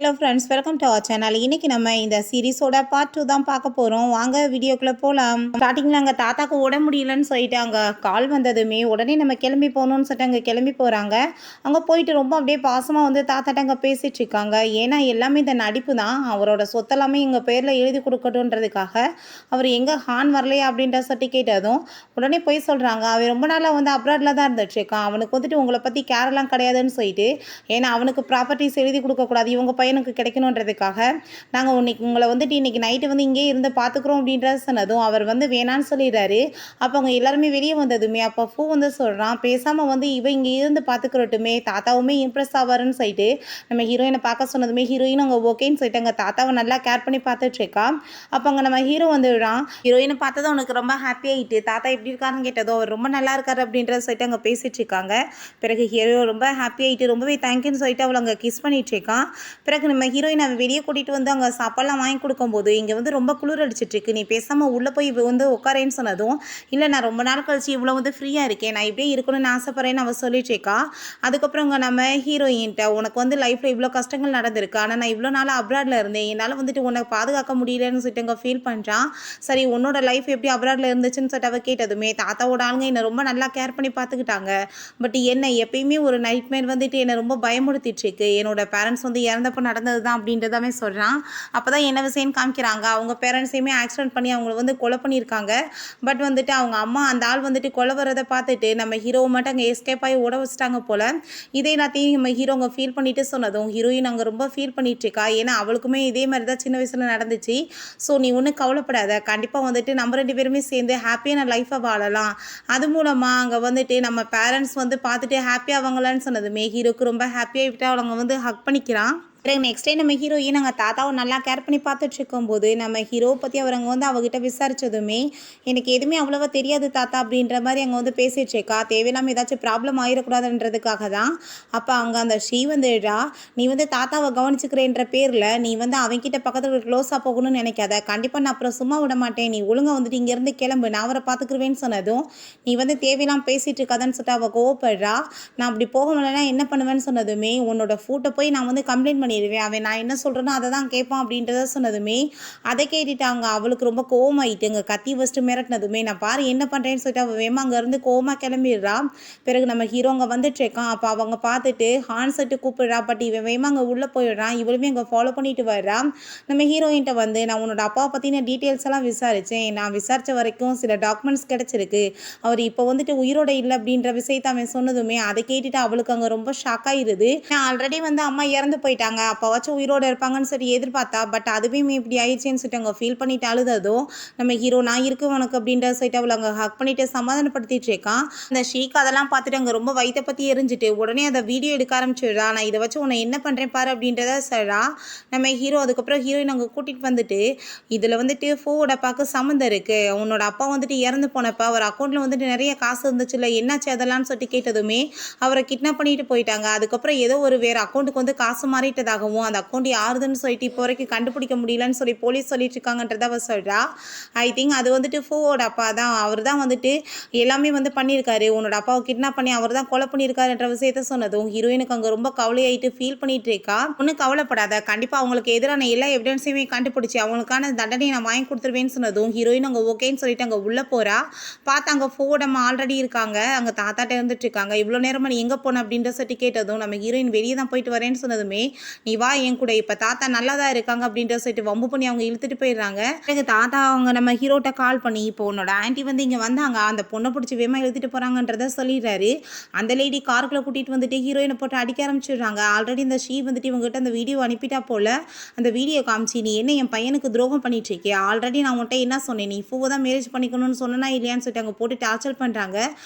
Hello friends, welcome to our channel. இன்றைக்கி நம்ம இந்த சீரிஸோட பார்ட் 2 தான் பார்க்க போகிறோம். வாங்க வீடியோக்குள்ளே போகலாம். ஸ்டார்டிங்கில் அங்கே தாத்தாக்கு உட முடியலன்னு சொல்லிட்டு அங்கே கால் வந்ததுமே உடனே நம்ம கிளம்பி போகணுன்னு சொல்லிட்டு அங்கே கிளம்பி போகிறாங்க. அங்கே போயிட்டு ரொம்ப அப்படியே பாசமாக வந்து தாத்தாட்ட அங்கே பேசிகிட்டு இருக்காங்க. ஏன்னா எல்லாமே இந்த நடிப்பு தான். அவரோட சொத்தெல்லாமே எங்கள் பேரில் எழுதி கொடுக்கட்டுன்றதுக்காக அவர் எங்கே ஹான் வரலையா அப்படின்ற சொல்லி கேட்டதும் உடனே போய் சொல்கிறாங்க. அவன் ரொம்ப நாளாக வந்து அப்ராடில் தான் இருந்துட்டுருக்கான். அவனுக்கு வந்துட்டு உங்களை பற்றி கேரெல்லாம் கிடையாதுன்னு சொல்லிட்டு, ஏன்னா அவனுக்கு ப்ராப்பர்ட்டிஸ் எழுதி கொடுக்கக்கூடாது, இவங்க பையனுக்கு கிடைக்கணுன்றதுக்காக நாங்கள் உங்களை வந்துட்டு இன்றைக்கி நைட்டு வந்து இங்கே இருந்து பார்த்துக்குறோம் அப்படின்றத சொன்னதும் அவர் வந்து வேணான்னு சொல்லிடுறாரு. அப்போ அவங்க எல்லாருமே வெளியே வந்ததுமே அப்போ பூ வந்து சொல்கிறான், பேசாமல் வந்து இவன் இங்கே இருந்து பார்த்துக்கிறட்டுமே, தாத்தாவுமே இம்ப்ரெஸ் ஆவாருன்னு சொல்லிட்டு நம்ம ஹீரோயினை பார்க்க சொன்னதுமே ஹீரோயின் அங்கே ஓகேன்னு சொல்லிட்டு அங்கே தாத்தாவை நல்லா கேர் பண்ணி பார்த்துட்ருக்கா. அப்போ அங்கே நம்ம ஹீரோ வந்துடுறான். ஹீரோயினை பார்த்ததும் அவனுக்கு ரொம்ப ஹாப்பி ஆகிட்டு தாத்தா எப்படி இருக்காருன்னு கேட்டதோ அவர் ரொம்ப நல்லா இருக்காரு அப்படின்றத சொல்லிட்டு அங்கே பேசிகிட்டு இருக்காங்க. பிறகு ஹீரோ ரொம்ப ஹாப்பி ஆகிட்டு ரொம்பவே தேங்க்யூன்னு சொல்லிட்டு அவளை அங்கே கிஸ் பண்ணிட்டு இருக்கான். பிறகு நம்ம ஹீரோயின் அவன் வெளியே கூட்டிகிட்டு வந்து அங்கே சாப்பாடெலாம் வாங்கி கொடுக்கும்போது இங்கே வந்து ரொம்ப குளிர் அடிச்சிட்ருக்கு, நீ பேசாமல் உள்ளே போய் வந்து உட்காரேன்னு சொன்னதும், இல்லை நான் ரொம்ப நாள் கழிச்சு இவ்வளோ வந்து ஃப்ரீயாக இருக்கேன், நான் இப்படியே இருக்கணும்னு ஆசைப்பட்றேன்னு அவள் சொல்லிட்டுருக்கா. அதுக்கப்புறம் அங்கே நம்ம ஹீரோயின்ட்ட உனக்கு வந்து லைஃப்பில் இவ்வளோ கஷ்டங்கள் நடந்திருக்கு, ஆனால் நான் இவ்வளோ நாள் அப்ராடில் இருந்தேன், என்னால் வந்துட்டு உன்னை பாதுகாக்க முடியலன்னு சொல்லிட்டு அங்கே ஃபீல் பண்ணுறான். சரி உன்னோட லைஃப் எப்படி அப்ராடில் இருந்துச்சுன்னு சொல்லிட்டு அவள் கேட்டதுமே தாத்தாவோட ஆளுங்க என்னை ரொம்ப நல்லா கேர் பண்ணி பார்த்துக்கிட்டாங்க. பட் என்ன எப்பயுமே ஒரு நைட்மேர் வந்துட்டு என்னை ரொம்ப பயமுறுத்திட்டுருக்கு, என்னோட பேரண்ட்ஸ் வந்து இறந்தப்போ நடந்தது தான் அப்படின்றதாமே சொல்கிறான். அப்போ தான் என்ன விஷயம்னு காமிக்கிறாங்க. அவங்க பேரண்ட்ஸையுமே ஆக்சிடென்ட் பண்ணி அவங்கள வந்து கொலை பண்ணியிருக்காங்க. பட் வந்துட்டு அவங்க அம்மா அந்த ஆள் வந்துட்டு கொலை வரதை பார்த்துட்டு நம்ம ஹீரோவை மட்டும் அங்கே எஸ்கேப் ஆகி ஓட வச்சிட்டாங்க போல். இதை எல்லாத்தையும் நம்ம ஹீரோ அங்கே ஃபீல் பண்ணிட்டு சொன்னதும் ஹீரோயின் அங்கே ரொம்ப ஃபீல் பண்ணிட்டு இருக்கா. ஏன்னா அவளுக்குமே இதே மாதிரி தான் சின்ன வயசில் நடந்துச்சு. ஸோ நீ ஒன்றும் கவலைப்படாத, கண்டிப்பாக வந்துட்டு நம்ம 2 பேருமே சேர்ந்து ஹாப்பியான லைஃப்பை வாழலாம். அது மூலமாக அங்கே வந்துட்டு நம்ம பேரண்ட்ஸ் வந்து பார்த்துட்டு ஹாப்பியாவாங்களான்னு சொன்னதுமே ஹீரோக்கு ரொம்ப ஹாப்பியாகிட்டு அவங்க வந்து ஹக் பண்ணிக்கிறான். நெக்ஸ்ட் டே நம்ம ஹீரோயின் நாங்கள் தாத்தாவை நல்லா கேர் பண்ணி பார்த்துட்டு இருக்கும்போது நம்ம ஹீரோவை பற்றி அவர் அங்கே வந்து அவகிட்ட விசாரித்ததுமே, எனக்கு எதுவுமே அவ்வளோவா தெரியாது தாத்தா அப்படின்ற மாதிரி அங்கே வந்து பேசிகிட்டு இருக்கா. தேவையில்லாமல் ஏதாச்சும் ப்ராப்ளம் ஆகிடக்கூடாதுன்றதுக்காக தான். அப்போ அங்கே அந்த ஸ்ரீ வந்துடுறா, நீ வந்து தாத்தாவை கவனிச்சுக்கிறேன்ற பேரில் நீ வந்து அவன்கிட்ட பக்கத்தில் க்ளோஸாக போகணும்னு நினைக்காத, கண்டிப்பாக நான் அப்புறம் சும்மா விட மாட்டேன், நீ ஒழுங்காக வந்துட்டு இங்கேருந்து கிளம்பு, நான் அவரை பார்த்துக்குருவேன்னு சொன்னதும் நீ வந்து தேவையில்லாமல் பேசிகிட்டு இருக்காதான்னு சொல்லிட்டு அவள் கோவப்படுறா. நான் அப்படி போக முடியலன்னா என்ன பண்ணுவேன்னு சொன்னதுமே, உன்னோட ஃபோட்டோ போய் நான் வந்து கம்ப்ளைண்ட் பண்ணி அவன் நான் என்ன சொல்கிறேனோ அதை தான் கேட்பான் அப்படின்றத சொன்னதுமே அதை கேட்டுட்டாங்க. அவளுக்கு ரொம்ப கோவமாயிட்டுங்க, கத்தி வச்சுட்டு மிரட்டினதுமே நான் பாரு என்ன பண்ணுறேன்னு சொல்லிட்டு அவள் வேமா அங்கேருந்து கோவமாக கிளம்பிடுறா. பிறகு நம்ம ஹீரோ அங்கே வந்துட்டுருக்கான். அப்போ அவங்க பார்த்துட்டு ஹான் செட்டு கூப்பிடுறா. பட் இவன் வேமா அங்கே உள்ளே போயிடுறான். இவளுமே அங்கே ஃபாலோ பண்ணிட்டு வர்றா. நம்ம ஹீரோயின்ட்ட வந்து நான் உன்னோட அப்பாவை பற்றின டீட்டெயில்ஸ் எல்லாம் விசாரித்தேன், நான் விசாரித்த வரைக்கும் சில டாக்குமெண்ட்ஸ் கிடச்சிருக்கு, அவர் இப்போ வந்துட்டு உயிரோட இல்லை அப்படின்ற விஷயத்தை அவன் சொன்னதுமே அதை கேட்டுட்டு அவளுக்கு அங்கே ரொம்ப ஷாக் ஆகிடுது. நான் ஆல்ரெடி வந்து அம்மா இறந்து போயிட்டாங்க, அப்போவாச்சும் உயிரோடு இருப்பாங்கன்னு சொல்லி எதிர்பார்த்தா, பட் அதுவே இப்படி ஆயிடுச்சுன்னு சொல்லிட்டு அவங்க ஃபீல் பண்ணிட்டு அழுததும் நம்ம ஹீரோ நான் இருக்கு உனக்கு அப்படின்ற சொல்லிட்டு அவளை அங்கே ஹக் பண்ணிட்டு சமாதானப்படுத்திட்டு இருக்கான். அந்த ஷீக் அதெல்லாம் பார்த்துட்டு அங்கே ரொம்ப வயிற்றை பற்றி எரிஞ்சிட்டு உடனே அதை வீடியோ எடுக்க ஆரம்பிச்சிடுறா. நான் இதை வச்சு உன்னை என்ன பண்ணுறேன் பாரு அப்படின்றத சொல்கிறா நம்ம ஹீரோ. அதுக்கப்புறம் ஹீரோயின் அங்கே கூட்டிகிட்டு வந்துட்டு இதில் வந்துட்டு ஃபோவோட அப்பாவுக்கு சம்மந்தம் இருக்குது, உன்னோட அப்பா வந்துட்டு இறந்து போனப்போ அவர் அக்கௌண்ட்டில் வந்துட்டு நிறைய காசு இருந்துச்சு இல்லை, என்னாச்சு அதெல்லாம் சொல்லிட்டு கேட்டதுமே அவரை கிட்னாப் பண்ணிட்டு போயிட்டாங்க. அதுக்கப்புறம் ஏதோ ஒரு வேறு அக்கௌண்ட்டுக்கு வந்து காசு மாறிட்டதாகவும் அந்த அக்கௌண்ட் யாருதுன்னு சொல்லிட்டு இப்போ வரைக்கும் கண்டுபிடிக்க முடியலன்னு சொல்லி போலீஸ் சொல்லிட்டு இருக்காங்கன்றத அவ சொல்கிறா. ஐ திங்க் அது வந்துட்டு ஃபோவோட அப்பா தான், அவர் தான் வந்துட்டு எல்லாமே வந்து பண்ணியிருக்காரு, உன்னோட அப்பாவை கிட்னாப் பண்ணி அவர் தான் கொலை பண்ணியிருக்காருன்ற விஷயத்த சொன்னதும் ஹீரோயினுக்கு அங்கே ரொம்ப கவலையாயிட்டு ஃபீல் பண்ணிட்டு இருக்கா. ஒன்றும் கவலைப்படாத, கண்டிப்பாக அவங்களுக்கு எதிரான எல்லா எவிடன்ஸையுமே கண்டுபிடிச்சி அவங்களுக்கான தண்டனையை நான் வாங்கி கொடுத்துருவேன்னு சொன்னதும் ஹீரோயின் அங்கே ஓகேன்னு சொல்லிட்டு அங்கே உள்ளே போகிறா. பார்த்தா அங்கே ஃபோவோட அம்மா ஆல்ரெடி இருக்காங்க, அங்கே தாத்தாட்ட இருந்துட்டு இருக்காங்க. இவ்வளோ நேரமாக நீ எங்கே போன அப்படின்ற சொல்லி கேட்டதும் நம்ம ஹீரோயின் வெளியே தான் போயிட்டு வரேன்னு சொன்னதுமே நீ வா என் கூட, இப்போ தாத்தா நல்லா தான் இருக்காங்க அப்படின்ற சொல்லிட்டு வம்பு பண்ணி அவங்க இழுத்துட்டு போயிடுறாங்க. எனக்கு தாத்தா அவங்க நம்ம ஹீரோட்ட கால் பண்ணி இப்போ உன்னோட ஆன்ட்டி வந்து இங்கே வந்தாங்க, அந்த பொண்ணை பிடிச்சி வேமா இழுத்துட்டு போகிறாங்கன்றத சொல்லிடுறாரு. அந்த லேடி காருக்குள்ளே கூட்டிகிட்டு வந்துட்டு ஹீரோயினை போட்டு அடிக்க ஆரம்பிச்சிடுறாங்க. ஆல்ரெடி இந்த ஷீ வந்துட்டு இவங்ககிட்ட அந்த வீடியோ அனுப்பிட்டா போல், அந்த வீடியோ காமிச்சு நீ என்ன என் பையனுக்கு துரோகம் பண்ணிட்டு இருக்கே, ஆல்ரெடி நான் உன்ட்ட என்ன சொன்னேன், நீ ஃபூவை தான் மேரேஜ் பண்ணிக்கணும்னு சொன்னா இல்லையான்னு சொல்லிட்டு அங்கே போட்டு டார்ச்சர் பண்ணுறாங்க.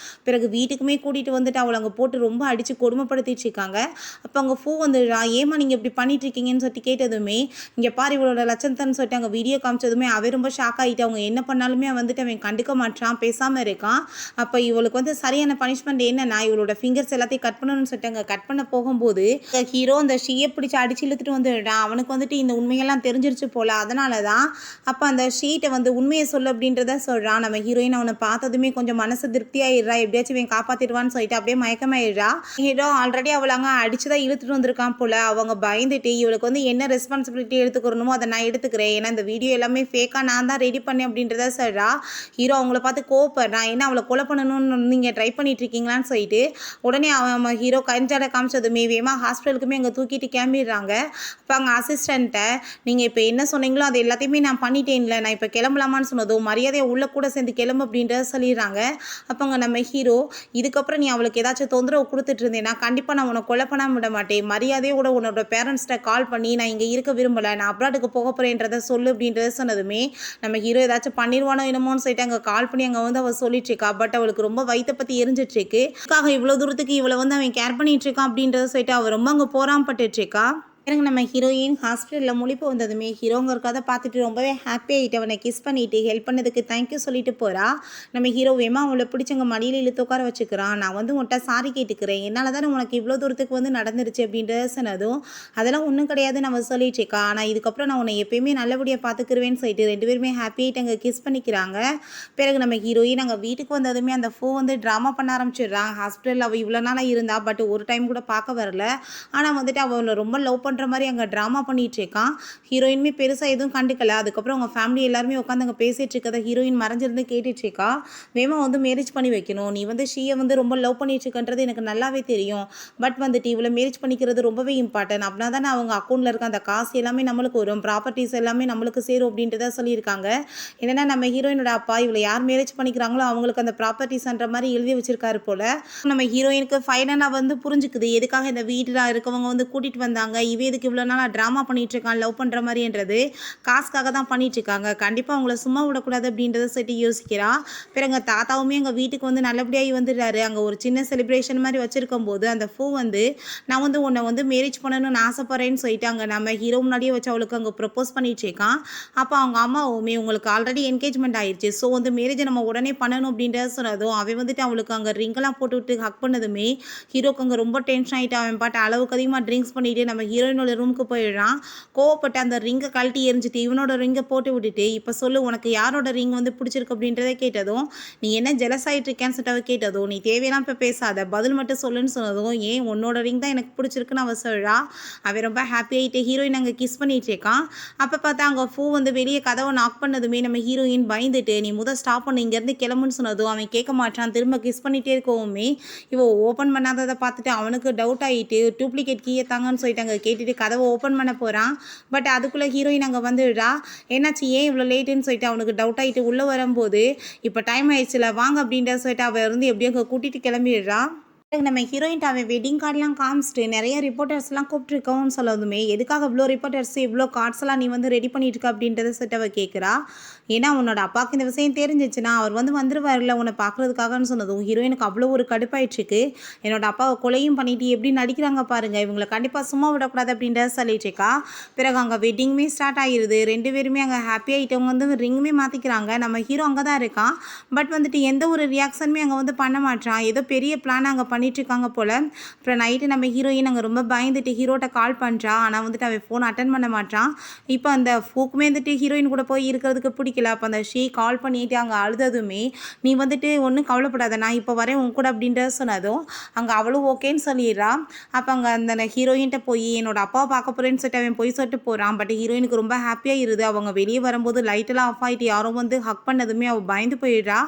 பிறகு வீட்டுக்குமே கூட்டிகிட்டு வந்துட்டு அவளை அங்கே போட்டு ரொம்ப அடித்து கொடுமைப்படுத்திட்டு இருக்காங்க. அப்போ அங்கே ஃபூ வந்துடுறா, ஏமா நீங்கள் இப்படி பண்ணிட்டு இருக்கீங்கன்னு சொல்லிட்டு கேட்டதுமே இங்கே பாரு இவளோட லட்சணத்தைன்னு சொல்லிட்டு அங்கே வீடியோ காமிச்சதுமே அவன் ரொம்ப ஷாக் ஆகிட்டு அவங்க என்ன பண்ணாலுமே வந்துட்டு அவன் கண்டுக்க மாட்டான், பேசாமல் இருக்கான். அப்போ இவளுக்கு வந்து சரியான பனிஷ்மெண்ட் என்னன்னா இவளோட ஃபிங்கர்ஸ் எல்லாத்தையும் கட் பண்ணணும்னு சொல்லிட்டு அங்கே கட் பண்ண போகும்போது ஹீரோ அந்த ஷீயை பிடிச்சி அடிச்சு இழுத்துட்டு வந்துடுறான். அவனுக்கு வந்துட்டு இந்த உண்மையெல்லாம் தெரிஞ்சிருச்சு போல, அதனால தான் அப்போ அந்த ஷீட்டை வந்து உண்மையை சொல்லு அப்படின்றத சொல்கிறான். நம்ம ஹீரோயின் அவனை பார்த்ததுமே கொஞ்சம் மனசு திருப்தியாயிடுறா, எப்படியாச்சும் இவன் காப்பாற்றிடுவான்னு சொல்லிட்டு அப்படியே மயக்கமாயிடுறா. ஹீரோ ஆல்ரெடி அவளை அங்கே அடிச்சு தான் இழுத்துட்டு வந்திருக்கான் போல, அவங்க பயந்துட்டு இவளுக்கு வந்து என்ன ரெஸ்பான்சிபிலிட்டி எடுத்துக்கிறணுமோ அதை நான் எடுத்துக்கிறேன், ஏன்னா இந்த வீடியோ எல்லாமே ஃபேக்காக நான் தான் ரெடி பண்ணேன் அப்படின்றத சொல்கிறா. ஹீரோ அவங்கள பார்த்து கோவப்படுறான், என்ன அவளை கொலை பண்ணணும்னு நீங்கள் ட்ரை பண்ணிட்டு இருக்கீங்களான்னு சொல்லிட்டு உடனே அவன் ஹீரோ கஞ்சாட காமிச்சதுமே வேகமாக ஹாஸ்பிட்டலுக்குமே அங்கே தூக்கிட்டு கிளம்பிடுறாங்க. அப்போ அங்கே அசிஸ்டண்ட்டை நீங்கள் இப்போ என்ன சொன்னீங்களோ அது எல்லாத்தையுமே நான் பண்ணிட்டேன்ல, நான் இப்போ கிளம்பலாமான்னு சொன்னதும் மரியாதையை உள்ளே கூட சேர்ந்து கிளம்பு அப்படின்றத சொல்லிடுறாங்க. அப்போ அங்கே நம்ம ஹீரோ இதுக்கப்புறம் நீ அவளுக்கு ஏதாச்சும் தொந்தரவு கொடுத்துட்டு இருந்தேன்னா கண்டிப்பாக நான் உன்னை கொலை பண்ணாம விட மாட்டேன், மரியாதையோட உன்னோட பேரண்ட்ஸ்கிட்ட கால் பண்ணி நான் இங்கே இருக்க விரும்பலை, நான் அப்ராடுக்கு போக போகிறேன்றதை சொல்லு அப்படின்றத சொன்னதுமே நம்ம ஹீரோ ஏதாச்சும் பண்ணிடுவானோ என்னமோன்னு சொல்லிட்டு அங்கே கால் பண்ணி அங்கே வந்து அவள் சொல்லிட்டு இருக்கா. பட் அவளுக்கு ரொம்ப வயிற்றை பற்றி எரிஞ்சிட்டு இருக்கு. அதுக்காக இவ்வளோ தூரத்துக்கு இவளை வந்து அவன் கேர் பண்ணிட்டு இருக்கான் அப்படின்றத சொல்லிட்டு அவள் ரொம்ப அங்கே போராம்பட்டு இருக்கா. எனக்கு நம்ம ஹீரோயின் ஹாஸ்பிட்டலில் முழிப்பு வந்ததுமே ஹீரோங்க கதை பார்த்துட்டு ரொம்பவே ஹாப்பி ஆகிட்டு அவனை கிஸ் பண்ணிவிட்டு ஹெல்ப் பண்ணதுக்கு தேங்க்யூ சொல்லிட்டு போகிறா. நம்ம ஹீரோ வேமா அவளை பிடிச்சவங்க மடியில் இழுத்து உட்கார வச்சுக்கிறான். நான் வந்து உன்ட்ட சாரி கேட்டுக்கிறேன், என்னால் தானே உனக்கு இவ்வளோ தூரத்துக்கு வந்து நடந்துருச்சு அப்படின்றத சொன்னதும் அதெல்லாம் ஒன்றும் கிடையாது நம்ம சொல்லிட்டு இருக்கா. ஆனால் இதுக்கப்புறம் நான் உன்னை எப்பயுமே நல்லபடியாக பார்த்துக்குருவேன்னு சொல்லிட்டு ரெண்டு பேருமே ஹாப்பி ஆகிட்டு அங்கே கிஸ் பண்ணிக்கிறாங்க. பிறகு நம்ம ஹீரோயின் அங்கே வீட்டுக்கு வந்ததுமே அந்த ஃபோ வந்து ட்ராமா பண்ண ஆரம்பிச்சிடுறான். ஹாஸ்பிட்டலில் அவள் இவ்வளோ நாளாக இருந்தா, பட் ஒரு டைம் கூட பார்க்க வரல. ஆனால் வந்துட்டு அவளை ரொம்ப லவ் பண்ணுற மாதிரி அங்கே ட்ராமா பண்ணிகிட்டு இருக்கான். ஹீரோயினுமே பெருசாக எதுவும் கண்டுக்கல. அதுக்கப்புறம் அவங்க ஃபேமிலி எல்லாருமே உட்காந்து அங்கே பேசிகிட்டு இருக்கதை ஹீரோயின் மறைஞ்சிருந்து கேட்டுட்டு இருக்கா. வேமா வந்து மேரேஜ் பண்ணி வைக்கணும், நீ வந்து ஷீயை வந்து ரொம்ப லவ் பண்ணிட்டு இருக்கன்றது எனக்கு நல்லாவே தெரியும், பட் வந்துட்டு இவ்வளோ மேரேஜ் பண்ணிக்கிறது ரொம்பவே இம்பார்ட்டன்ட், அப்படின்னா தானே அவங்க அக்கௌண்ட்டில் இருக்க அந்த காசு எல்லாமே நம்மளுக்கு வரும், ப்ராப்பர்ட்டிஸ் எல்லாமே நம்மளுக்கு சேரும் அப்படின்றத சொல்லியிருக்காங்க. என்னென்னா நம்ம ஹீரோயினோட அப்பா இவளை யார் மேரேஜ் பண்ணிக்கிறாங்களோ அவங்களுக்கு அந்த ப்ராப்பர்ட்டிஸ்ன்ற மாதிரி எழுதி வச்சிருக்காரு போல். நம்ம ஹீரோயினுக்கு ஃபைனலாக வந்து புரிஞ்சுக்குது எதுக்காக இந்த வீட்டில் இருக்கவங்க வந்து கூட்டிகிட்டு வந்தாங்க, இதுக்கு இவ்வளோ நாள் ட்ராமா பண்ணிட்டு இருக்கான் லவ் பண்ணுற மாதிரின்றது காசுக்காக தான் பண்ணிட்டு இருக்காங்க, கண்டிப்பாக அவங்கள சும்மா விடக்கூடாது அப்படின்றத சரி யோசிக்கிறா. பிறகு தாத்தாவுமே எங்கள் வீட்டுக்கு வந்து நல்லபடியாகி வந்துடுறாரு. அங்கே ஒரு சின்ன செலிப்ரேஷன் மாதிரி வச்சுருக்கும் போது அந்த ஃபூ வந்து நான் வந்து உன்னை வந்து மேரேஜ் பண்ணணும்னு ஆசைப்பட்றேன்னு சொல்லிட்டு அங்கே நம்ம ஹீரோ முன்னாடியே வச்சு அவளுக்கு அங்கே ப்ரப்போஸ் பண்ணிட்டு இருக்கான். அப்போ அவங்க அம்மாவுமே உங்களுக்கு ஆல்ரெடி என்கேஜ்மெண்ட் ஆயிடுச்சு, ஸோ வந்து மேரேஜை நம்ம உடனே பண்ணணும் அப்படின்றத சொன்னதும் அவன் வந்துட்டு அவளுக்கு அங்கே ரிங்கெல்லாம் போட்டு விட்டு ஹக் பண்ணதுமே ஹீரோக்கு அங்கே ரொம்ப டென்ஷன் ஆகிட்டு அவன் பாட்டு அளவுக்கு அதிகமாக ட்ரிங்க்ஸ் பண்ணிட்டு நம்ம ஹீரோயினோட ரூமுக்கு போயிடுறான். கோவப்பட்டு அந்த ரிங்கை கழட்டி எரிஞ்சிட்டு இவனோட ரிங்கை போட்டு விட்டுட்டு இப்போ சொல்லு உனக்கு யாரோட ரிங் வந்து பிடிச்சிருக்கு அப்படின்றத கேட்டதும் நீ என்ன ஜெலஸ் ஆகிட்டு இருக்கேன்னு சொல்லிட்டு கேட்டதும் நீ தேவையெல்லாம் இப்போ பேசாத பதில் மட்டும் சொல்லுன்னு சொன்னதும் ஏன் உன்னோட ரிங் தான் எனக்கு பிடிச்சிருக்குன்னு அவ சொல்கிறா. அவன் ரொம்ப ஹாப்பி ஆகிட்டு ஹீரோயின் அங்கே கிஸ் பண்ணிட்டு இருக்கான். அப்போ பார்த்தா அங்கே ஃபூ வந்து வெளியே கதவை நாக் பண்ணதுமே நம்ம ஹீரோயின் பயந்துட்டு நீ முதல் ஸ்டாப் பண்ணி இங்கேருந்து கிளம்புன்னு சொன்னதும் அவன் கேட்க மாட்டான். திரும்ப கிஸ் பண்ணிகிட்டே இருக்கவுமே இவ ஓப்பன் பண்ணாததை பார்த்துட்டு அவனுக்கு டவுட் ஆகிட்டு டூப்ளிகேட் கீயை தாங்கன்னு சொல்லிட்டு அங்கே கேட்டுட்டு கதவை ஓப்பன் பண்ண போகிறான். பட் அதுக்குள்ளே ஹீரோயின் அங்கே வந்துடுறா. என்னாச்சு ஏன் இவ்வளோ லேட்டுன்னு சொல்லிட்டு அவனுக்கு டவுட் ஆகிட்டு உள்ளே வரும்போது இப்போ டைம் ஆயிடுச்சுல வாங்க அப்படின்ற சொல்லிட்டு அவள் இருந்து எப்படியோ அங்கே கூட்டிகிட்டு கிளம்பிடுறா. நம்ம ஹீரோயின் அவன் வெட்டிங் கார்டெலாம் காமிச்சிட்டு நிறைய ரிப்போர்ட்டர்ஸ்லாம் கூப்பிட்டுருக்கோன்னு சொல்லதுமே எதுக்காக இவ்வளோ ரிப்போர்ட்டர்ஸ் இவ்வளோ கார்ட்ஸ்லாம் நீ வந்து ரெடி பண்ணிட்டு இருக்க அப்படின்றத சொல்லிட்டு அவள் கேட்குறா. ஏன்னா உன்னோட அப்பாவுக்கு இந்த விஷயம் தெரிஞ்சிச்சுன்னா அவர் வந்து வந்துருவார்ல உன்னை பார்க்குறதுக்காகன்னு சொன்னதும் ஹீரோயினுக்கு அவ்வளோ ஒரு கடுப்பாயிடுச்சுக்கு. என்னோட அப்பாவை கொலையும் பண்ணிட்டு எப்படி நடிக்கிறாங்க பாருங்கள், இவங்களை கண்டிப்பாக சும்மா விடக்கூடாது அப்படின்றத சொல்லிட்டு இருக்கா. பிறகு அங்கே வெட்டிங்குமே ஸ்டார்ட் ஆகிடுது. ரெண்டு பேருமே அங்கே ஹாப்பி ஆகிட்டவங்க வந்து ரிங்குமே மாற்றிக்கிறாங்க. நம்ம ஹீரோ அங்கே தான் இருக்கான். பட் வந்துட்டு எந்த ஒரு ரியாக்ஷனுமே அங்கே வந்து பண்ண மாட்டான். ஏதோ பெரிய பிளான் அங்கே பண்ணிட்டு இருக்காங்க போல். அப்புறம் நைட்டு நம்ம ஹீரோயின் அங்கே ரொம்ப பயந்துட்டு ஹீரோட்ட கால் பண்ணுறா. ஆனால் வந்துட்டு அவன் ஃபோன் அட்டன் பண்ண மாட்டான். இப்போ அந்த ஃபூக்குமே வந்துட்டு ஹீரோயின் கூட போய் இருக்கிறதுக்கு பிடிக்கல. அப்போ அந்த ஷீ கால் பண்ணிட்டு அங்கே அழுததுமே நீ வந்துட்டு ஒன்றும் கவலைப்படாத நான் இப்போ வரேன் உன் கூட அப்படின்றத சொன்னதும் அங்கே அவளும் ஓகேன்னு சொல்லிடுறா. அப்போ அங்கே அந்த ஹீரோயின்ட்ட போய் என்னோட அப்பாவை பார்க்க போகிறேன்னு சொல்லிட்டு அவன் போய் சொல்லிட்டு போகிறான். பட் ஹீரோயினுக்கு ரொம்ப ஹாப்பியாக இருது. அவங்க வெளியே வரும்போது லைட்டெல்லாம் ஆஃப் ஆகிட்டு யாரும் வந்து ஹக் பண்ணதுமே அவள் பயந்து போயிடுறா.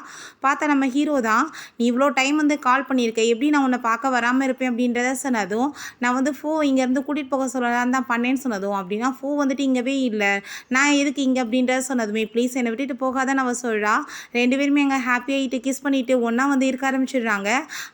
பார்த்தா நம்ம ஹீரோ தான் நீ இவ்வளோ டைம் வந்து கால் பண்ணியிருக்க எப்படி நான் உன்னை பார்க்க வராமல் இருப்பேன் அப்படின்றத சொன்னதும் நான் வந்து ஃபூ இங்கேருந்து கூட்டிகிட்டு போக சொல்லலான்னு தான் பண்ணேன்னு சொன்னதும் அப்படின்னா ஃபூ வந்துட்டு இங்கவே இல்லை நான் எதுக்கு இங்கே அப்படின்றத சொன்னதுமே ப்ளீஸ் என்னை விட்டுட்டு போகாதான் அவள் சொல்கிறா. ரெண்டு பேருமே அங்கே ஹாப்பியாகிட்டு கிஸ் பண்ணிவிட்டு ஒன்றா வந்து இருக்க ஆரம்பிச்சிடுறாங்க.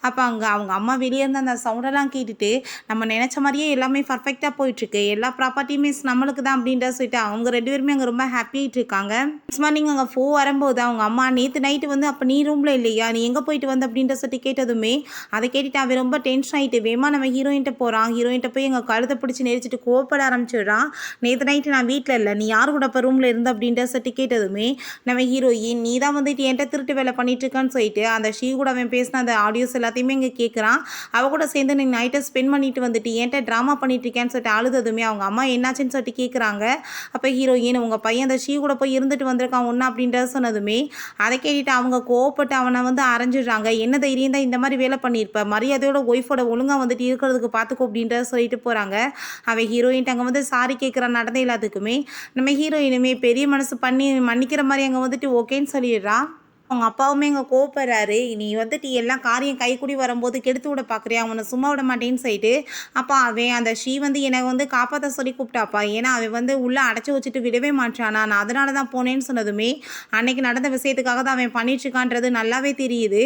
அப்போ அங்கே அவங்க அம்மா வெளியே இருந்து அந்த சவுண்டெல்லாம் கேட்டுட்டு நம்ம நினச்ச மாதிரியே எல்லாமே பர்ஃபெக்டாக போயிட்டுருக்கு எல்லா ப்ராப்பர்ட்டியுமே நம்மளுக்கு தான் அப்படின்றத சொல்லிட்டு அவங்க ரெண்டு பேருமே அங்கே ரொம்ப ஹாப்பியாகிட்டு இருக்காங்க. நெக்ஸ்ட் மார்னிங் அங்கே ஃபூ வரும்போது அவங்க அம்மா நேற்று நைட்டு வந்து அப்போ நீ ரூமில் இல்லையா நீ எங்கே போயிட்டு வந்து அப்படின்ற சொல்லிட்டு கேட்டதுமே அதை கேட்டுட்டு அவன் ரொம்ப டென்ஷன் ஆகிட்டு வேமா நம்ம ஹீரோயின்ட்ட போகிறான். ஹீரோயின்ட்ட போய் எங்கள் கழுத்தை பிடிச்சி நெரிச்சிட்டு கோவப்பட ஆரம்பிச்சிடுறான். நேற்று நைட்டு நான் வீட்டில் இல்லை நீ யார் கூட இப்போ ரூமில் இருந்த அப்படின்ற சொல்லிட்டு கேட்டதுமே நம்ம ஹீரோயின் நீ தான் வந்துட்டு என்கிட்ட திருட்டு வேலை பண்ணிட்டுருக்கான்னு சொல்லிட்டு அந்த ஷீ கூட அவன் பேசின அந்த ஆடியோஸ் எல்லாத்தையுமே இங்கே கேட்குறான். அவள் கூட சேர்ந்து நீ நைட்டை ஸ்பெண்ட் பண்ணிட்டு வந்துட்டு என்கிட்ட ட்ராமா பண்ணிட்டு இருக்கேன்னு சொல்லிட்டு அழுததுமே அவங்க அம்மா என்னாச்சுன்னு சொல்லிட்டு கேட்குறாங்க. அப்போ ஹீரோயின் உங்கள் பையன் அந்த ஷீ கூட போய் இருந்துட்டு வந்திருக்கான் ஒன்றா அப்படின்றத சொன்னதுமே அதை கேட்டுட்டு அவங்க கோவப்பட்டு அவனை வந்து அரைஞ்சிடுறாங்க. என்ன தைரியம் தான் இந்த மாதிரி வேலை பண்ணியிருப்ப மரியாதையோட ஒய்ஃபோட ஒழுங்காக வந்துட்டு இருக்கிறதுக்கு பார்த்துக்கோ அப்படின்றத சொல்லிட்டு போகிறாங்க. அவள் ஹீரோயின்ட்டு அங்கே வந்து சாரி கேட்குற நடந்த எல்லாத்துக்குமே நம்ம ஹீரோயினுமே பெரிய மனசு பண்ணி மன்னிக்கிற மாதிரி அங்கே வந்துட்டு ஓகேன்னு சொல்லிடுறா. அவங்க அப்பாவுமே இங்கே கோவப்படுறாரு. நீ வந்துட்டு எல்லாம் காரியம் கைக்கூடி வரும்போது கெடுத்து விட பார்க்குறியா, அவனை சும்மா விட மாட்டேன்னு சொல்லிட்டு அப்பா அவன் அந்த ஸ்ரீ வந்து என்னை வந்து காப்பாற்ற சொல்லி கூப்பிட்டாப்பா. ஏன்னா அவன் வந்து உள்ளே அடைச்சி வச்சுட்டு விடவே மாட்டானா, நான் அதனால தான் போனேன்னு சொன்னதுமே அன்னைக்கு நடந்த விஷயத்துக்காக தான் அவன் பண்ணிட்டுருக்கான்றது நல்லாவே தெரியுது.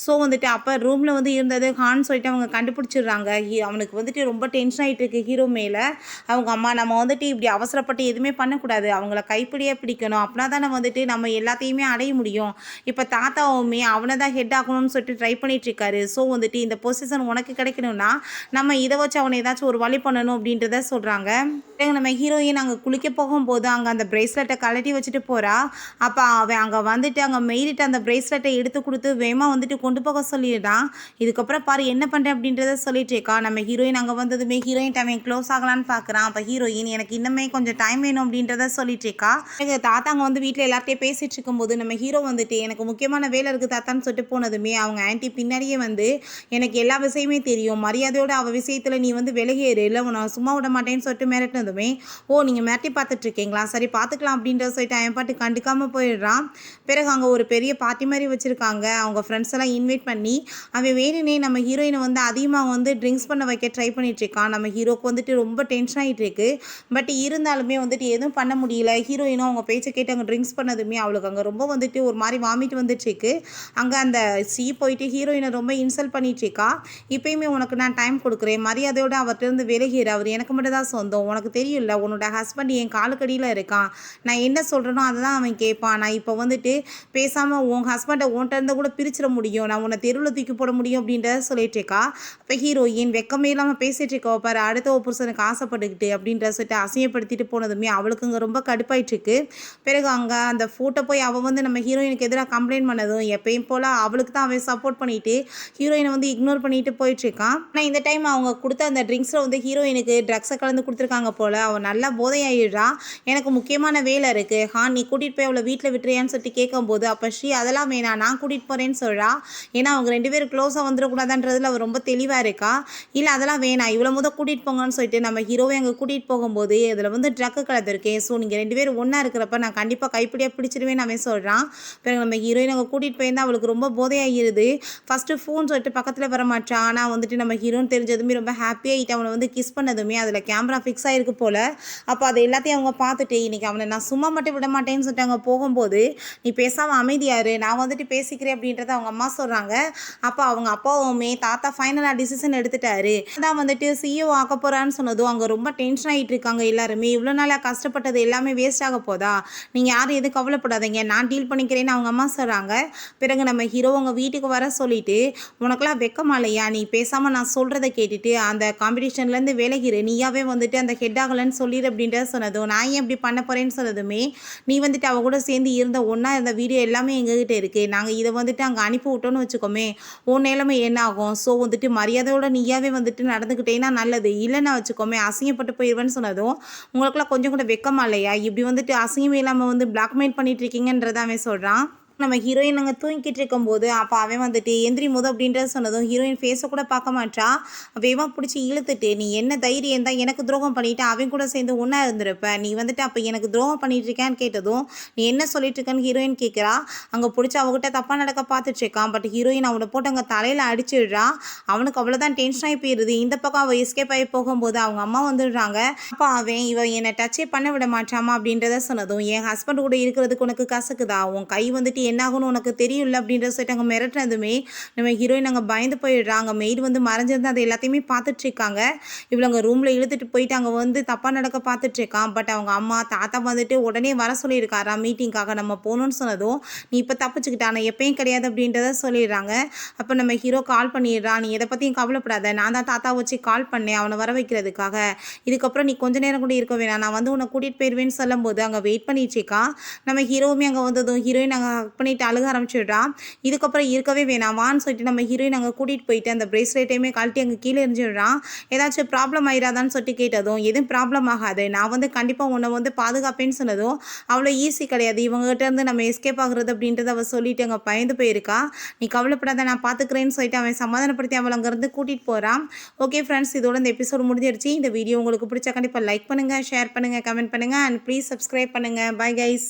ஸோ வந்துட்டு அப்போ ரூமில் வந்து இருந்தது ஹான்னு சொல்லிட்டு அவங்க கண்டுபிடிச்சிடுறாங்க. அவனுக்கு வந்துட்டு ரொம்ப டென்ஷன் ஆகிட்டு இருக்கு ஹீரோ மேலே. அவங்க அம்மா நம்ம வந்துட்டு இப்படி அவசரப்பட்டு எதுவுமே பண்ணக்கூடாது, அவங்கள கைப்பிடியே பிடிக்கணும், அப்படின்னா தானே வந்துட்டு நம்ம எல்லாத்தையுமே அடைய முடியும். இப்போ தாத்தாவுமே அவனை தான் ஹெட் ஆகணும்னு சொல்லிட்டு ட்ரை பண்ணிகிட்ருக்காரு. ஸோ வந்துட்டு இந்த பொசிஷன் உனக்கு கிடைக்கணும்னா நம்ம இதை வச்சு அவனை ஏதாச்சும் ஒரு வழி பண்ணணும் அப்படின்றத சொல்கிறாங்க. நம்ம ஹீரோயின் அங்கே குளிக்க போகும்போது அங்கே அந்த பிரேஸ்லெட்டை கழட்டி வச்சுட்டு போகிறா. அப்போ அவன் அங்கே வந்துட்டு அங்கே மெய்டிட்டு அந்த பிரேஸ்லெட்டை எடுத்து கொடுத்து வேகமாக வந்துட்டு கொண்டு போக சொல்லிடுறான். இதுக்கப்புறம் பாரு என்ன பண்ணுறேன் அப்படின்றத சொல்லிட்டு இருக்கா. நம்ம ஹீரோயின் அங்கே வந்ததுமே ஹீரோயின் அவன் க்ளோஸ் ஆகலான்னு பார்க்குறான். அப்போ ஹீரோயின் எனக்கு இன்னுமே கொஞ்சம் டைம் வேணும் அப்படின்றத சொல்லிட்டு இருக்கா. தாத்தா அங்கே வந்து வீட்டில் எல்லார்ட்டையும் பேசிகிட்டு இருக்கும்போது நம்ம ஹீரோ வந்துட்டு எனக்கு முக்கியமான வேலை இருக்குது தாத்தான்னு சொல்லிட்டு போனதுமே அவங்க ஆன்ட்டி பின்னாடியே வந்து எனக்கு எல்லா விஷயமே தெரியும், மரியாதையோட அவள் விஷயத்தில் நீ வந்து விலகேறு, இல்லை உன்னை சும்மா விட மாட்டேன்னு சொல்லிட்டு மிரட்டினதுமே ஓ நீங்கள் மிரட்டி பார்த்துட்ருக்கீங்களா, சரி பார்த்துக்கலாம் அப்படின்ற சொல்லிட்டு அவன் பாட்டு கண்டுக்காமல் போயிடுறான். பிறகு அங்கே ஒரு பெரிய பார்ட்டி மாதிரி வச்சுருக்காங்க. அவங்க ஃப்ரெண்ட்ஸ் எல்லாம் இன்வைட் பண்ணி அவன் வேணுனே நம்ம ஹீரோயினை வந்து அதிகமாக வந்து ட்ரிங்க்ஸ் பண்ண வைக்க ட்ரை பண்ணிகிட்ருக்கான். நம்ம ஹீரோக்கு வந்துட்டு ரொம்ப டென்ஷன் ஆகிட்டு இருக்கு. பட் இருந்தாலுமே வந்துட்டு எதுவும் பண்ண முடியல. ஹீரோயினும் அவங்க பேச்சை கேட்டு அங்கே ட்ரிங்க்ஸ் பண்ணதுமே அவளுக்கு அங்கே ரொம்ப வந்துட்டு ஒரு மாதிரி வாமிட்டு வந்துட்டுருக்கு. அங்கே அந்த போயிட்டு ஹீரோயினை ரொம்ப இன்சல்ட் பண்ணிட்டுருக்கா. இப்போயுமே உனக்கு நான் டைம் கொடுக்குறேன், மரியாதையோடு அவர்கிட்ட விலகிற, அவர் எனக்கு மட்டும் தான் சொந்தம், உனக்கு தெரியும்ல உன்னோட ஹஸ்பண்ட் என் காலுக்கடியில் இருக்கான், நான் என்ன சொல்கிறேனோ அதை தான் அவன் கேட்பான், நான் இப்போ வந்துட்டு பேசாமல் உன் ஹஸ்பண்டை உன்கிட்ட இருந்து கூட பிரிச்சிட முடியும், நான் உன்னை தெருவில் தூக்கி போட முடியும் அப்படின்றத சொல்லிட்டு இருக்கா. இப்போ ஹீரோயின் வெக்கமே இல்லாமல் பேசிகிட்டு இருக்கா பாரு, அடுத்த ஒரு புருஷனுக்கு ஆசைப்பட்டுக்கிட்டு அப்படின்ற சொல்லிட்டு அசிங்கப்படுத்திட்டு போனதுமே அவளுக்கு இங்கே ரொம்ப கடுப்பாயிட்டுருக்கு. பிறகு அங்கே அந்த ஃபோட்டோ போய் அவள் வந்து நம்ம ஹீரோயினுக்கு எதிராக கம்ப்ளைண்ட் பண்ணதும் எப்பயும் போல் அவளுக்கு தான் அவன் சப்போர்ட் பண்ணிவிட்டு ஹீரோயினை வந்து இக்னோர் பண்ணிட்டு போயிட்டுருக்கான். ஆனால் இந்த டைம் அவங்க கொடுத்த அந்த ட்ரிங்க்ஸில் வந்து ஹீரோயினுக்கு ட்ரக்ஸை கலந்து கொடுத்துருக்காங்க போல். அவள் நல்லா போதையாயிடுறா. எனக்கு முக்கியமான வேலை இருக்குது நீ கூட்டிகிட்டு போய் அவளை வீட்டில் விட்டுறியான்னு சொல்லிட்டு கேட்கும்போது அப்போ ஸ்ரீ அதெல்லாம் வேணாம் நான் கூட்டிகிட்டு போகிறேன்னு சொல்கிறா. ஏன்னா அவங்க 2 பேரும் க்ளோஸாக வந்துடக்கூடாதுன்றதுல அவள் ரொம்ப தெளிவாக இருக்கா. இல்லை அதெல்லாம் வேணாம் இவ்வளோ கூட்டிகிட்டு போங்கன்னு சொல்லிட்டு நம்ம ஹீரோவை அங்கே கூட்டிகிட்டு போகும்போது அதில் வந்து ட்ரக்கு கலந்துருக்கேன், ஸோ நீங்கள் 2 பேரும் ஒன்றா இருக்கிறப்ப நான் கண்டிப்பாக கைப்பிடியாக பிடிச்சிடுவேன்னு அவன் சொல்கிறான். பிறகு நம்ம ஹீரோயின் அங்கே கூட்டிகிட்டு போயிருந்தால் அவளுக்கு ரொம்ப போதையாகிடுது. ஃபஸ்ட்டு ஃபோன் சொல்லிட்டு பக்கத்தில் வர மாட்டான். ஆனால் வந்துட்டு நம்ம ஹீரோன்னு தெரிஞ்சதுமே ரொம்ப ஹாப்பியாகிட்டு அவனை வந்து கிஸ் பண்ணதுமே அதில் கேமரா ஃபிக்ஸ் ஆகிருக்கு போல். அப்போ அதை எல்லாத்தையும் அவங்க பார்த்துட்டு இன்றைக்கி அவனை நான் சும்மா மட்டும் விட மாட்டேன்னு சொல்லிட்டு அவங்க போகும்போது நீ பேசாமல் அமைதியாரு, நான் வந்துட்டு பேசிக்கிறேன் அப்படின்றத அவங்க அம்மா சொல்கிறாங்க. அப்போ அவங்க அப்பாவுமே தாத்தா ஃபைனலாக டிசிஷன் எடுத்துட்டாரு, அதான் வந்துட்டு சிஇஓ ஆக்க போகிறான்னு சொன்னதும் அங்கே ரொம்ப டென்ஷன் ஆகிட்டு இருக்காங்க எல்லாருமே. இவ்வளோ நாளாக கஷ்டப்பட்டது எல்லாமே வேஸ்ட் ஆக போதா, நீங்கள் யாரும் எதுவும் கவலைப்படாதீங்க நான் டீல் பண்ணிக்கிறேன்னு அவங்க அம்மா சொல்கிறாங்க. பிறகு நம்ம ஹீரோ அவங்க வீட்டுக்கு வர சொல்லிட்டு உனக்கெல்லாம் வெக்கமாலையா, நீ பேசாமல் நான் சொல்கிறத கேட்டுட்டு அந்த காம்படிஷன்லேருந்து விலகிரு, நீயாவே வந்துட்டு அந்த ஹெட் ஆகலைன்னு சொல்லிடு அப்படின்றத சொன்னதும் நான் ஏன் இப்படி பண்ண போகிறேன்னு சொன்னதுமே நீ வந்துட்டு அவ கூட சேர்ந்து இருந்த ஒன்றா இருந்த வீடியோ எல்லாமே எங்ககிட்ட இருக்குது, நாங்கள் இதை வந்துட்டு அங்கே அனுப்பி விட்டோன்னு வச்சுக்கோமே உன் நிலைமை என்ன ஆகும், ஸோ வந்துட்டு மரியாதையோட நீயாவே வந்துட்டு நடந்துக்கிட்டேன்னா நல்லது, இல்லைன்னா வச்சுக்கோமே அசிங்கப்பட்டு போயிடுவேன்னு சொன்னதும் உங்களுக்குலாம் கொஞ்சம் கூட வெக்கமா இல்லையா, இப்படி வந்துட்டு அசிங்கமே இல்லாமல் வந்து பிளாக்மெயில் பண்ணிட்டு இருக்கீங்கன்றத அவன் சொல்கிறான். நம்ம ஹீரோயின் அங்கே தூங்கிட்டு இருக்கும்போது அப்போ அவன் வந்துட்டு எந்திரி முத அப்படின்றத சொன்னதும் ஹீரோயின் ஃபேஸை கூட பார்க்க மாட்டா. வேகமாக பிடிச்சி இழுத்துட்டு நீ என்ன தைரியம் தான் எனக்கு துரோகம் பண்ணிவிட்டு அவன் கூட சேர்ந்து ஒன்றா இருந்திருப்ப, நீ வந்துட்டு அப்போ எனக்கு துரோகம் பண்ணிட்டு இருக்கேன்னு கேட்டதும் நீ என்ன சொல்லிட்டு இருக்கேன்னு ஹீரோயின் கேட்குறா. அங்கே பிடிச்சி அவங்ககிட்ட தப்பாக நடக்க பார்த்துட்ருக்கான். பட் ஹீரோயின் அவனை போட்டு அங்கே தலையில் அடிச்சிடுறா. அவனுக்கு அவ்வளோதான் டென்ஷன் ஆகி போயிடுது. இந்த பக்கம் அவள் எஸ்கேப் ஆகி போகும்போது அவங்க அம்மா வந்துடுறாங்க. அப்போ அவன் இவன் என்னை டச்சே பண்ண விட மாட்டாமா அப்படின்றத சொன்னதும் என் ஹஸ்பண்ட் கூட இருக்கிறதுக்கு உனக்கு கசக்குதா, உன் கை வந்துட்டு என்ன ஆகும்னு உனக்கு தெரியும்ல அப்படின்ற சொல்லிட்டு அங்கே மிரட்டினதுமே நம்ம ஹீரோயின் அங்கே பயந்து போயிடுறாங்க. மெய்டு வந்து மறைஞ்சிருந்து அதை எல்லாத்தையுமே பார்த்துட்டு இருக்காங்க. இவ்வளோ அங்கே ரூமில் இழுத்துட்டு போயிட்டு அங்கே வந்து தப்பாக நடக்க பார்த்துட்டு இருக்கான். பட் அவங்க அம்மா தாத்தா வந்துட்டு உடனே வர சொல்லியிருக்காரா மீட்டிங்காக நம்ம போகணுன்னு சொன்னதும் நீ இப்போ தப்பிச்சுக்கிட்டா நான் எப்பயும் கிடையாது அப்படின்றத சொல்லிடுறாங்க. அப்போ நம்ம ஹீரோ கால் பண்ணிடுறான், நீ எதை பற்றியும் கவலைப்படாத, நான் தான் தாத்தா வச்சு கால் பண்ணேன் அவனை வர வைக்கிறதுக்காக, இதுக்கப்புறம் நீ கொஞ்ச நேரம் கூட இருக்க வேணாம், நான் வந்து உன்னை கூட்டிகிட்டு போயிடுவேன்னு சொல்லும்போது அங்கே வெயிட் பண்ணிட்டு இருக்கான். நம்ம ஹீரோவுமே அங்கே வந்ததும் ஹீரோயின் அங்கே பண்ணிட்டு அழுக ஆரம்பிச்சிடுறா. இதுக்கப்புறம் இருக்கவே வேணாமான்னு சொல்லிட்டு நம்ம ஹீரோயின் அங்கே கூட்டிகிட்டு போயிட்டு அந்த பிரேஸ்லெட்டையுமே கழட்டி அங்கே கீழே எரிஞ்சிடுறான். ஏதாச்சும் ப்ராப்ளம் ஆயிடாதான்னு சொல்லிட்டு கேட்டதும் எதுவும் ப்ராப்ளம் ஆகாது, நான் கண்டிப்பாக உன்னை பாதுகாப்பேன்னு சொன்னதும் அவ்வளோ ஈஸி கிடையாது இவங்ககிட்ட இருந்து நம்ம எஸ்கேப் ஆகுறது அப்படின்றத அவள் சொல்லிட்டு அங்கே பயந்து போயிருக்கா. நீ கவலைப்படாத, நான் பார்த்துக்கிறேன்னு சொல்லிட்டு அவன் சமாதானப்படுத்தி அவளை அங்கேருந்து கூட்டிகிட்டு போகிறான். ஓகே ஃப்ரெண்ட்ஸ், இதோட இந்த எபிசோடு முடிஞ்சிருச்சு. இந்த வீடியோ உங்களுக்கு பிடிச்சா கண்டிப்பாக லைக் பண்ணுங்கள், ஷேர் பண்ணுங்கள், கமெண்ட் பண்ணுங்கள் அண்ட் ப்ளீஸ் சப்ஸ்கிரைப் பண்ணுங்கள். Bye guys.